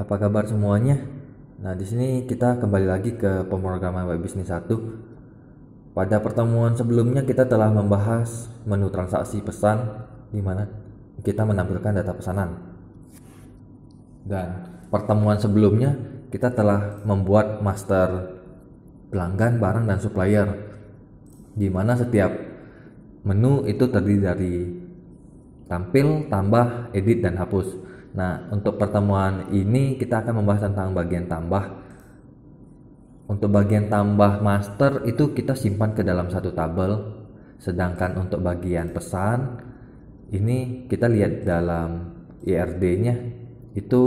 Apa kabar semuanya? Nah, di sini kita kembali lagi ke pemrograman web bisnis 1. Pada pertemuan sebelumnya kita telah membahas menu transaksi pesan di mana kita menampilkan data pesanan. Dan pertemuan sebelumnya kita telah membuat master pelanggan, barang, dan supplier, di mana setiap menu itu terdiri dari tampil, tambah, edit, dan hapus. Nah, untuk pertemuan ini kita akan membahas tentang bagian tambah. Untuk bagian tambah master itu kita simpan ke dalam satu tabel. Sedangkan untuk bagian pesan ini kita lihat dalam IRD-nya, itu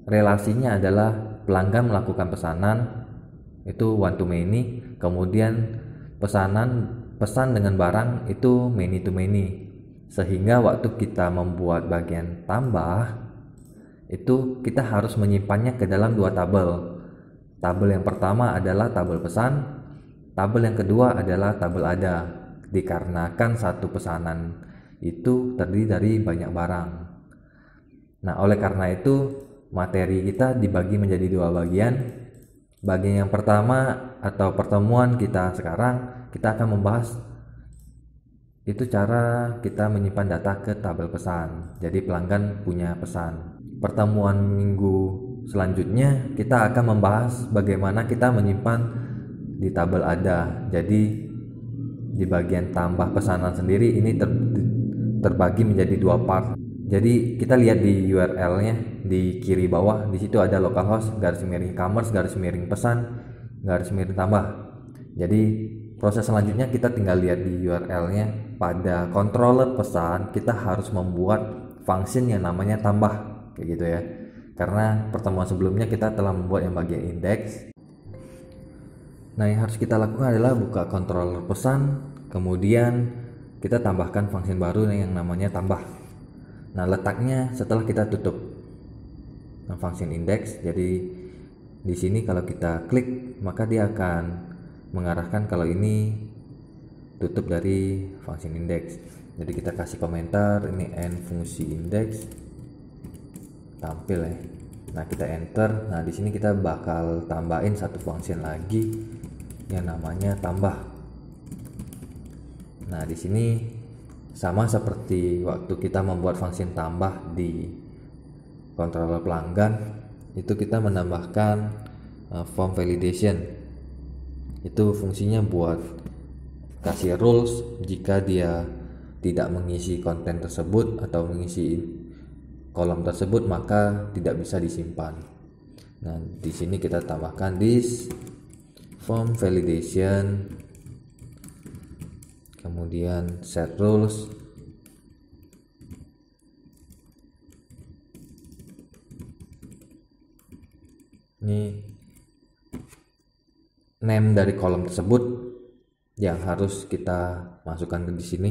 relasinya adalah pelanggan melakukan pesanan itu one to many, kemudian pesan dengan barang itu many to many. Sehingga waktu kita membuat bagian tambah itu kita harus menyimpannya ke dalam dua tabel. Tabel yang pertama adalah tabel pesan, tabel yang kedua adalah tabel ada, dikarenakan satu pesanan itu terdiri dari banyak barang. Nah, oleh karena itu materi kita dibagi menjadi dua bagian. Bagian yang pertama atau pertemuan kita sekarang, kita akan membahas itu cara kita menyimpan data ke tabel pesan. Jadi pelanggan punya pesan. Pertemuan minggu selanjutnya kita akan membahas bagaimana kita menyimpan di tabel ada. Jadi di bagian tambah pesanan sendiri ini terbagi menjadi dua part. Jadi kita lihat di URL-nya di kiri bawah, di situ ada localhost _commerce _pesan _tambah. Jadi proses selanjutnya kita tinggal lihat di URL-nya. Pada controller pesan kita harus membuat function yang namanya tambah, kayak gitu ya. Karena pertemuan sebelumnya kita telah membuat yang bagian index. Nah, yang harus kita lakukan adalah buka controller pesan, kemudian kita tambahkan function baru yang namanya tambah. Nah, letaknya setelah kita tutup function index. Jadi di sini kalau kita klik maka dia akan mengarahkan kalau ini tutup dari function index. Jadi kita kasih komentar ini end fungsi index tampil ya. Nah, kita enter. Nah, di sini kita bakal tambahin satu function lagi yang namanya tambah. Nah, di sini sama seperti waktu kita membuat function tambah di controller pelanggan, itu kita menambahkan form validation. Itu fungsinya buat kasih rules jika dia tidak mengisi konten tersebut atau mengisi kolom tersebut maka tidak bisa disimpan. Nah, di sini kita tambahkan this form validation, kemudian set rules. Ini name dari kolom tersebut yang harus kita masukkan di sini.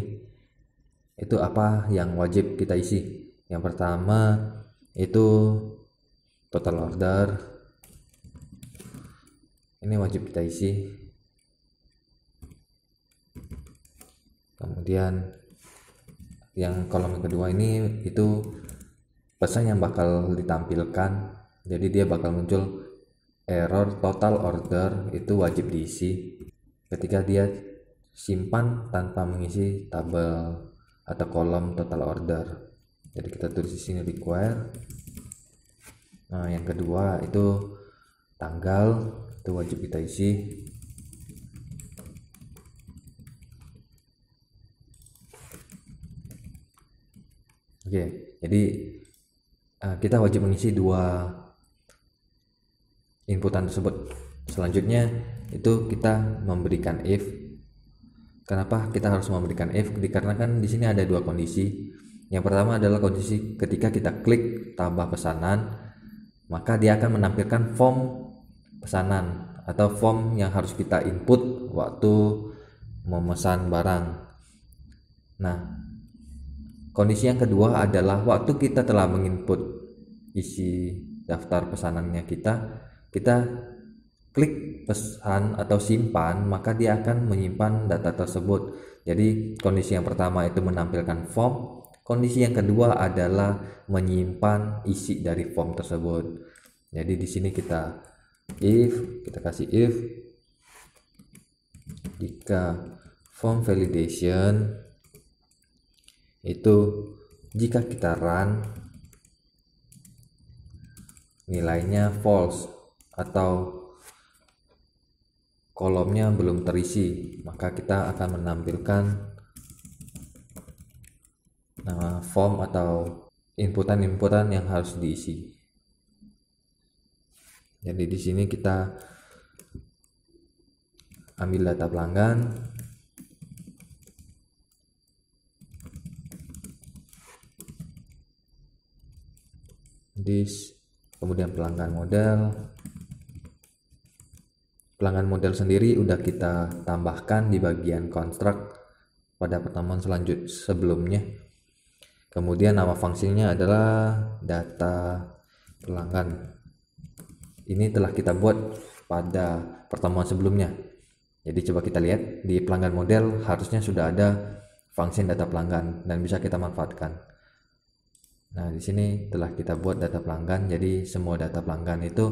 Itu apa yang wajib kita isi. Yang pertama itu total order, ini wajib kita isi. Kemudian yang kolom kedua ini itu pesan yang bakal ditampilkan. Jadi dia bakal muncul error total order, itu wajib diisi ketika dia simpan tanpa mengisi tabel atau kolom total order. Jadi kita tulis di sini require. Nah, yang kedua itu tanggal, itu wajib kita isi. Oke, jadi kita wajib mengisi dua inputan tersebut. Selanjutnya itu kita memberikan if. Kenapa kita harus memberikan if? Dikarenakan di sini ada dua kondisi. Yang pertama adalah kondisi ketika kita klik tambah pesanan, maka dia akan menampilkan form pesanan atau form yang harus kita input waktu memesan barang. Nah, kondisi yang kedua adalah waktu kita telah menginput isi daftar pesanannya kita klik pesan atau simpan, maka dia akan menyimpan data tersebut. Jadi kondisi yang pertama itu menampilkan form, Kondisi yang kedua adalah menyimpan isi dari form tersebut. Jadi di sini kita kasih if jika form validation itu jika kita run nilainya false atau kolomnya belum terisi, maka kita akan menampilkan nama form atau inputan yang harus diisi. Jadi di sini kita ambil data pelanggan, kemudian pelanggan model sendiri udah kita tambahkan di bagian konstruk pada pertemuan sebelumnya. Kemudian nama fungsinya adalah data pelanggan. Ini telah kita buat pada pertemuan sebelumnya. Jadi coba kita lihat di pelanggan model harusnya sudah ada fungsi data pelanggan dan bisa kita manfaatkan. Nah, di sini telah kita buat data pelanggan, jadi semua data pelanggan itu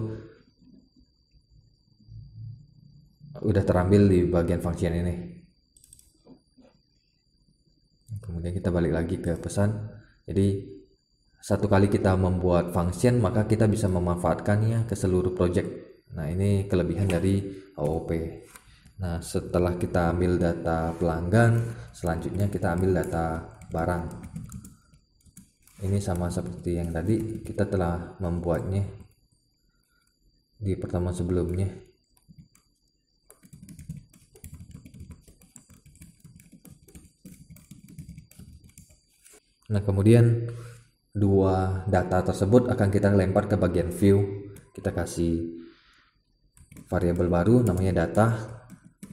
udah terambil di bagian function ini. Kemudian kita balik lagi ke pesan. Jadi satu kali kita membuat function, maka kita bisa memanfaatkannya ke seluruh project. Nah, ini kelebihan dari AOP. Nah, setelah kita ambil data pelanggan, selanjutnya kita ambil data barang. Ini sama seperti yang tadi, kita telah membuatnya di pertemuan sebelumnya. Nah, kemudian dua data tersebut akan kita lempar ke bagian view. Kita kasih variabel baru namanya data,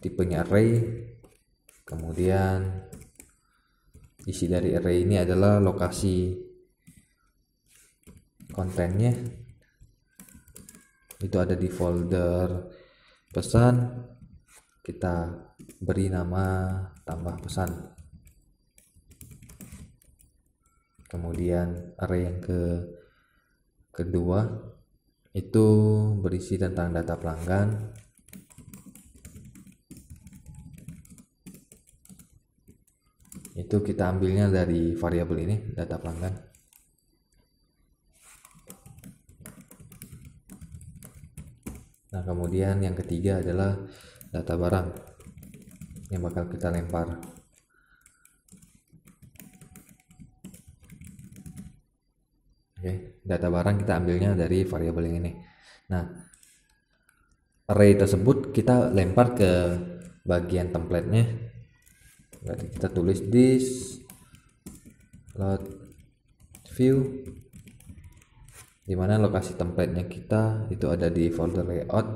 tipenya array. Kemudian isi dari array ini adalah lokasi kontennya, itu ada di folder pesan. Kita beri nama tambah pesan. Kemudian array yang kedua itu berisi tentang data pelanggan. Itu kita ambilnya dari variabel ini, data pelanggan. Nah, kemudian yang ketiga adalah data barang yang bakal kita lempar. Oke, data barang kita ambilnya dari variabel yang ini. Nah, array tersebut kita lempar ke bagian templatenya. Berarti kita tulis this load view, dimana lokasi templatenya kita itu ada di folder layout.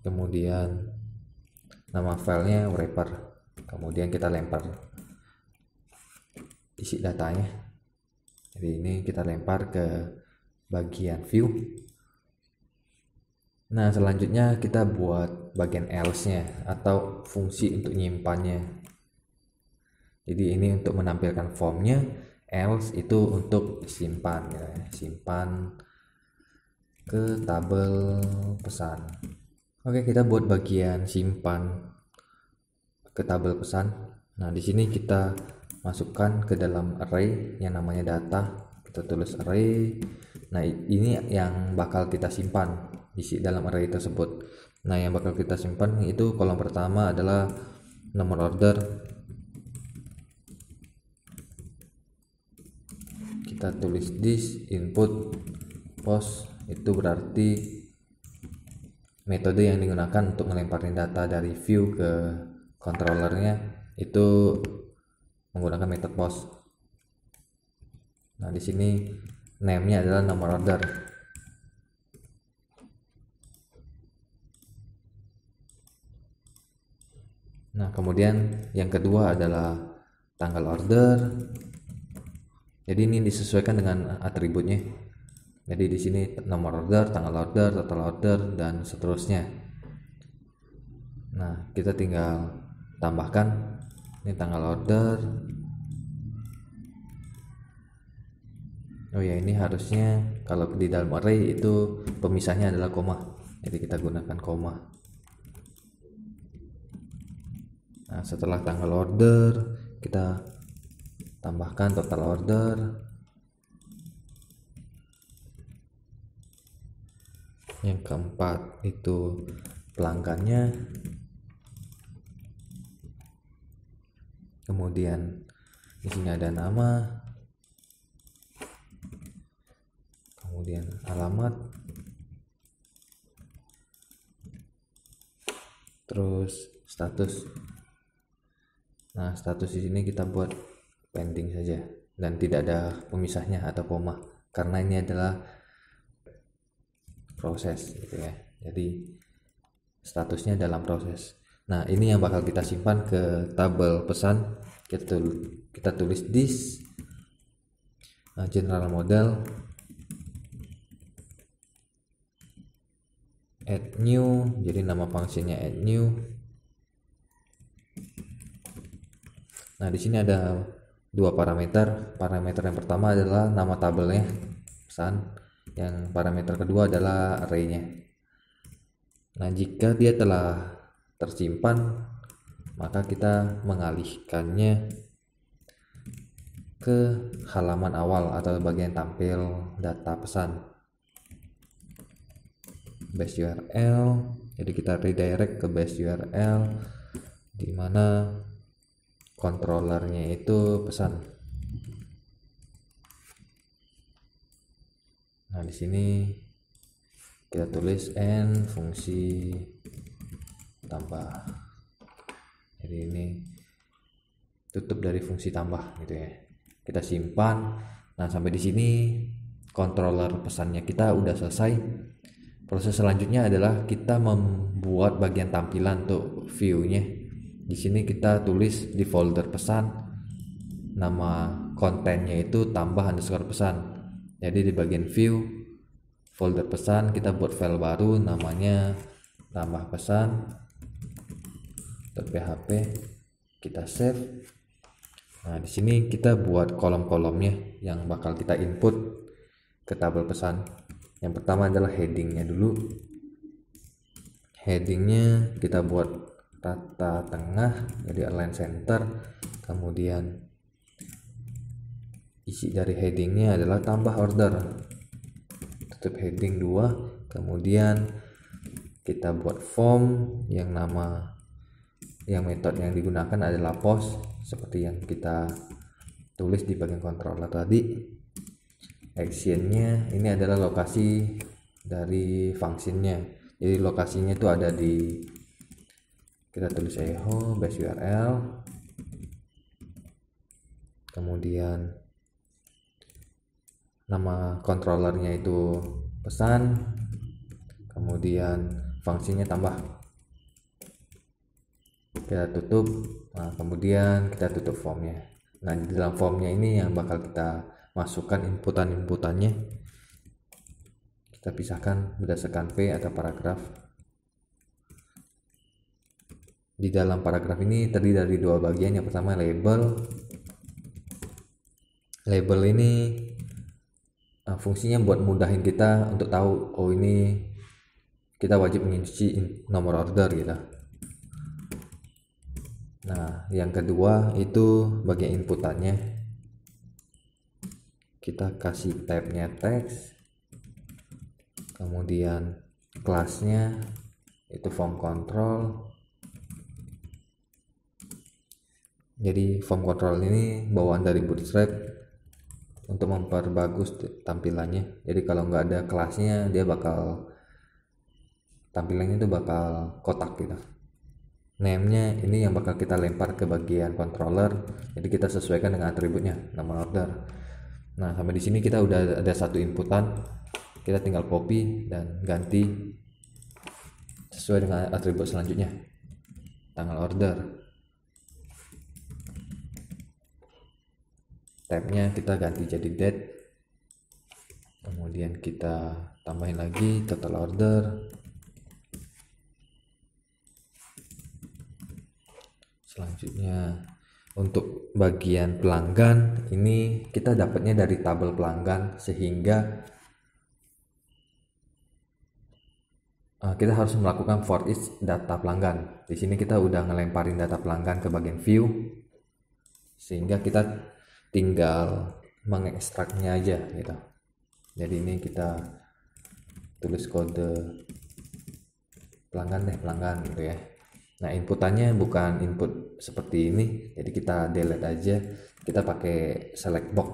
Kemudian nama filenya wrapper. Kemudian kita lempar isi datanya. Jadi ini kita lempar ke bagian view. Nah, selanjutnya kita buat bagian else-nya atau fungsi untuk nyimpannya. Jadi ini untuk menampilkan formnya, else itu untuk simpan ya, simpan ke tabel pesan. Oke, kita buat bagian simpan ke tabel pesan. Nah, di sini kita masukkan ke dalam array yang namanya data. Kita tulis array. Nah, ini yang bakal kita simpan isi dalam array tersebut. Nah, yang bakal kita simpan itu kolom pertama adalah nomor order. Kita tulis this input post, itu berarti metode yang digunakan untuk melemparin data dari view ke controllernya itu menggunakan metode post. Nah, di sini name-nya adalah nomor order. Nah, kemudian yang kedua adalah tanggal order. Jadi ini disesuaikan dengan atributnya. Jadi di sini nomor order, tanggal order, total order, dan seterusnya. Nah, kita tinggal tambahkan Ini tanggal order. Oh ya, ini harusnya kalau di dalam array itu pemisahnya adalah koma, jadi kita gunakan koma. Nah, setelah tanggal order kita tambahkan total order. Yang keempat itu pelanggannya. Kemudian di sini ada nama, kemudian alamat, terus status. Nah, status di sini kita buat pending saja dan tidak ada pemisahnya atau koma karena ini adalah proses gitu ya. Jadi statusnya dalam proses. Nah, ini yang bakal kita simpan ke tabel pesan. Kita tulis this general model add new, jadi nama fungsinya add new. Nah, di sini ada dua parameter. Parameter yang pertama adalah nama tabelnya pesan, yang parameter kedua adalah arraynya. Nah, jika dia telah tersimpan, maka kita mengalihkannya ke halaman awal atau bagian tampil data pesan base URL. Jadi kita redirect ke base URL di mana controllernya itu pesan. Nah, di sini kita tulis n fungsi tambah. Jadi ini tutup dari fungsi tambah gitu ya. Kita simpan. Nah, sampai di sini controller pesannya kita udah selesai. Proses selanjutnya adalah kita membuat bagian tampilan untuk view-nya. Di sini kita tulis di folder pesan, nama kontennya itu tambah underscore pesan. Jadi di bagian view folder pesan kita buat file baru namanya tambah pesan .php, kita save. Nah, di sini kita buat kolom-kolomnya yang bakal kita input ke tabel pesan. Yang pertama adalah headingnya dulu. Headingnya kita buat rata tengah, jadi align center. Kemudian isi dari headingnya adalah tambah order, tutup heading 2. Kemudian kita buat form yang metode yang digunakan adalah post seperti yang kita tulis di bagian controller tadi. Actionnya ini adalah lokasi dari fungsinya, jadi lokasinya itu ada di, kita tulis echo base URL, kemudian nama controllernya itu pesan, kemudian fungsinya tambah, kita tutup. Nah, kemudian kita tutup formnya. Nah, di dalam formnya ini yang bakal kita masukkan inputannya. Kita pisahkan berdasarkan P atau paragraf. Di dalam paragraf ini terdiri dari dua bagian. Yang pertama label. Label ini fungsinya buat mudahin kita untuk tahu, oh ini kita wajib mengisi nomor order gitu. Nah, yang kedua itu bagian inputannya. Kita kasih tabnya text, kemudian kelasnya itu form control. Jadi form control ini bawaan dari Bootstrap untuk memperbagus tampilannya. Jadi kalau nggak ada kelasnya, dia bakal tampilannya itu bakal kotak gitu. Name-nya ini yang bakal kita lempar ke bagian controller, jadi kita sesuaikan dengan atributnya, nama order. Nah, sampai di sini kita udah ada satu inputan, kita tinggal copy dan ganti sesuai dengan atribut selanjutnya, tanggal order. Tab-nya kita ganti jadi date, kemudian kita tambahin lagi total order. Selanjutnya untuk bagian pelanggan ini kita dapatnya dari tabel pelanggan, sehingga kita harus melakukan for each data pelanggan. Di sini kita udah ngelemparin data pelanggan ke bagian view, sehingga kita tinggal mengekstraknya aja gitu. Jadi ini kita tulis kode pelanggan gitu ya. Nah, inputannya bukan input seperti ini, jadi kita delete aja. Kita pakai select box.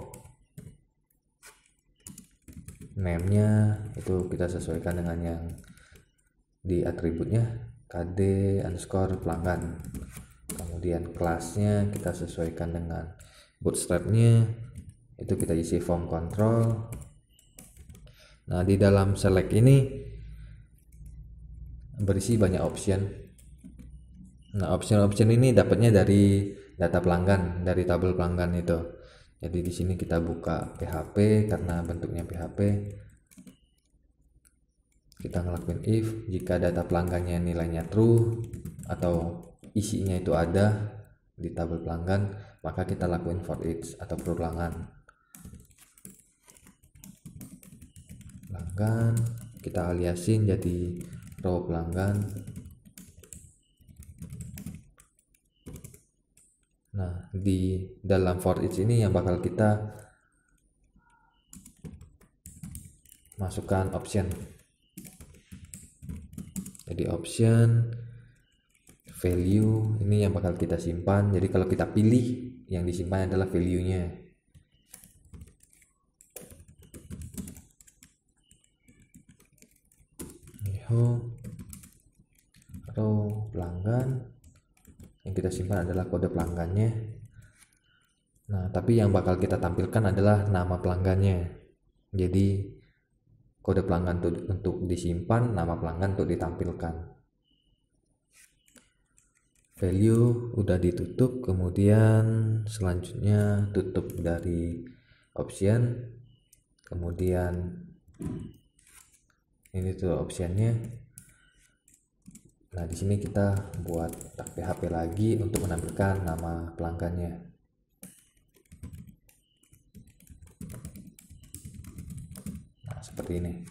Name-nya itu kita sesuaikan dengan yang di atributnya, kd underscore pelanggan. Kemudian kelasnya kita sesuaikan dengan bootstrap-nya, itu kita isi form control. Nah, di dalam select ini berisi banyak option. Nah, option ini dapatnya dari data pelanggan, dari tabel pelanggan itu. Jadi di sini kita buka PHP karena bentuknya PHP. Kita ngelakuin if jika data pelanggannya nilainya true atau isinya itu ada di tabel pelanggan, maka kita lakuin for each atau perulangan. Pelanggan kita aliasin jadi row pelanggan. Nah, di dalam for each ini yang bakal kita masukkan option. Jadi option value ini yang bakal kita simpan. Jadi kalau kita pilih, yang disimpan adalah value-nya. Row pelanggan, yang kita simpan adalah kode pelanggannya. Nah, tapi yang bakal kita tampilkan adalah nama pelanggannya. Jadi kode pelanggan untuk disimpan, nama pelanggan untuk ditampilkan. Value udah ditutup, kemudian selanjutnya tutup dari option, kemudian ini tuh optionnya. Nah, di sini kita buat tag PHP lagi untuk menampilkan nama pelanggannya. Nah, seperti ini.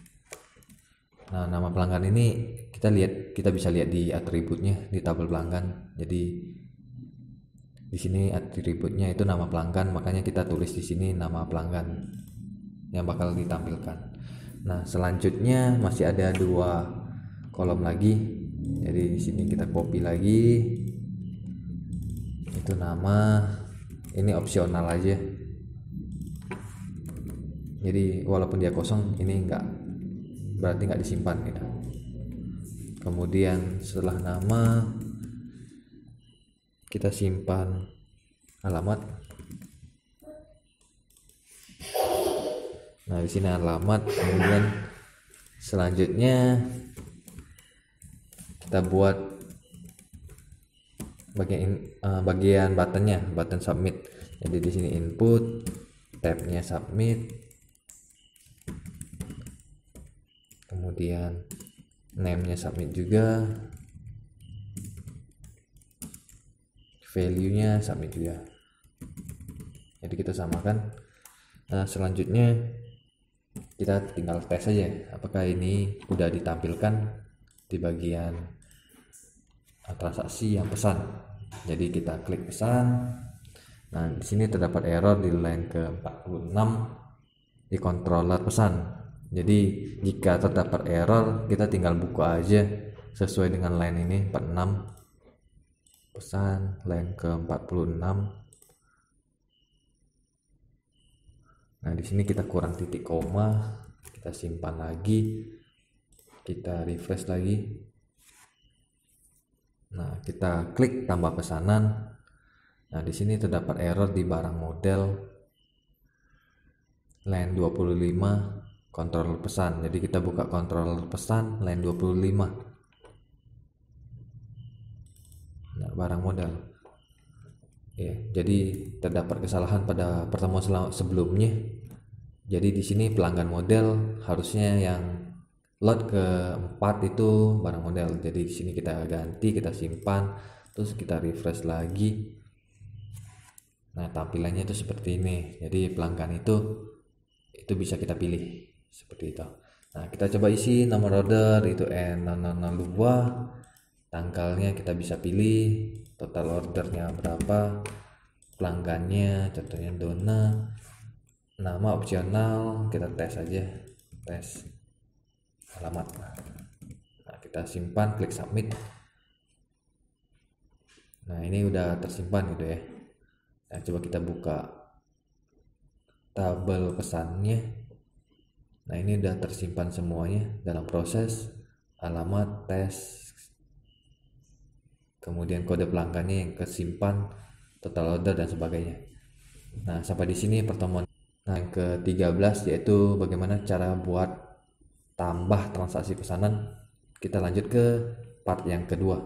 Nah, nama pelanggan ini kita bisa lihat di atributnya di tabel pelanggan. Jadi di sini atributnya itu nama pelanggan, makanya kita tulis di sini nama pelanggan yang bakal ditampilkan. Nah, selanjutnya masih ada 2 kolom lagi. Jadi di sini kita copy lagi. Itu nama, ini opsional aja. Jadi walaupun dia kosong, ini berarti nggak disimpan gitu. Kemudian setelah nama kita simpan alamat. Nah, di sini alamat. Kemudian selanjutnya kita buat bagian buttonnya, button submit. Jadi di sini input, tabnya submit, kemudian name-nya submit juga, value-nya submit juga. Jadi kita samakan. Nah, selanjutnya kita tinggal tes aja apakah ini udah ditampilkan di bagian transaksi yang pesan. Jadi kita klik pesan. Nah, di sini terdapat error di line ke-46 di controller pesan. Jadi jika terdapat error, kita tinggal buka aja sesuai dengan line ini 46 pesan line ke-46. Nah, di sini kita kurang titik koma, kita simpan lagi, kita refresh lagi. Nah, kita klik tambah pesanan. Nah, di sini terdapat error di barang model line 25 kontrol pesan. Jadi kita buka kontrol pesan line 25. Nah, barang model. Ya, jadi terdapat kesalahan pada pertemuan sebelumnya. Jadi di sini pelanggan model harusnya yang lot ke-4 itu barang model. Jadi di sini kita ganti, kita simpan, terus kita refresh lagi. Nah, tampilannya itu seperti ini. Jadi pelanggan itu bisa kita pilih seperti itu. Nah, kita coba isi nomor order itu N002, tanggalnya kita bisa pilih, total ordernya berapa, pelanggannya contohnya Dona, nama opsional kita tes aja, tes alamat. Nah, kita simpan, klik submit. Nah, ini udah tersimpan gitu ya. Nah, coba kita buka tabel pesannya. Nah, ini udah tersimpan semuanya dalam proses alamat, tes, kemudian kode pelanggannya yang kesimpan, total order dan sebagainya. Nah, sampai di sini pertemuan. Nah, yang ke-13 yaitu bagaimana cara buat tambah transaksi pesanan. Kita lanjut ke part yang kedua.